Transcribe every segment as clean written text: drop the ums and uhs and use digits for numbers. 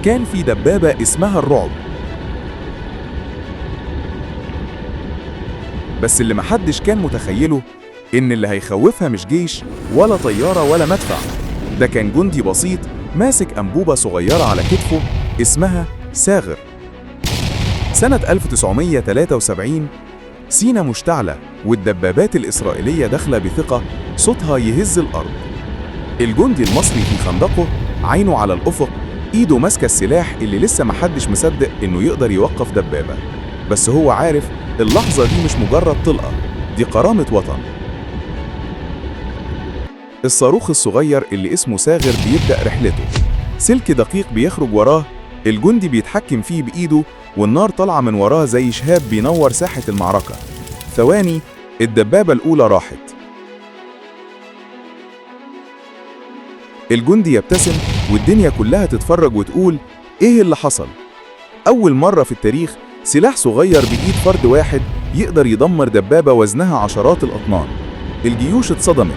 كان في دبابة اسمها الرعب، بس اللي محدش كان متخيله إن اللي هيخوفها مش جيش ولا طيارة ولا مدفع، ده كان جندي بسيط ماسك أنبوبة صغيرة على كتفه اسمها ساغر. سنة 1973 سينا مشتعلة والدبابات الإسرائيلية داخلة بثقة، صوتها يهز الأرض. الجندي المصري في خندقه، عينه على الأفق، إيده ماسكة السلاح اللي لسه محدش مصدق إنه يقدر يوقف دبابة، بس هو عارف اللحظة دي مش مجرد طلقة، دي كرامة وطن. الصاروخ الصغير اللي اسمه ساغر بيبدأ رحلته، سلك دقيق بيخرج وراه، الجندي بيتحكم فيه بإيده والنار طالعة من وراه زي شهاب بينور ساحة المعركة. ثواني الدبابة الأولى راحت. الجندي يبتسم والدنيا كلها تتفرج وتقول إيه اللي حصل؟ أول مرة في التاريخ سلاح صغير بإيد فرد واحد يقدر يدمر دبابة وزنها عشرات الأطنان. الجيوش اتصدمت،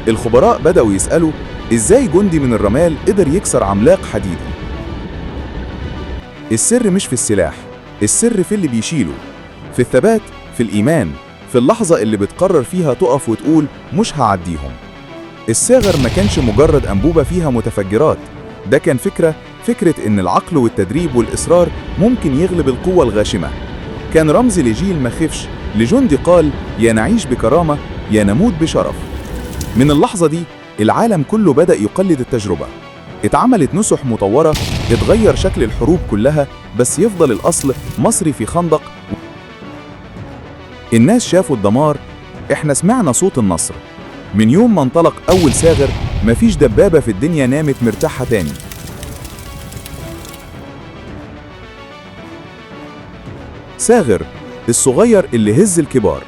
الخبراء بدأوا يسألوا إزاي جندي من الرمال قدر يكسر عملاق حديدي؟ السر مش في السلاح، السر في اللي بيشيله، في الثبات، في الإيمان، في اللحظة اللي بتقرر فيها تقف وتقول مش هعديهم. الساغر ما كانش مجرد أنبوبة فيها متفجرات، ده كان فكرة إن العقل والتدريب والإصرار ممكن يغلب القوة الغاشمة. كان رمز لجيل ما خافش، لجندي قال يا نعيش بكرامة يا نموت بشرف. من اللحظة دي العالم كله بدأ يقلد التجربة، اتعملت نسخ مطورة، اتغير شكل الحروب كلها، بس يفضل الأصل مصري في خندق. الناس شافوا الدمار، احنا سمعنا صوت النصر. من يوم ما انطلق أول ساغر مفيش دبابة في الدنيا نامت مرتاحة تاني. ساغر الصغير اللي هز الكبار.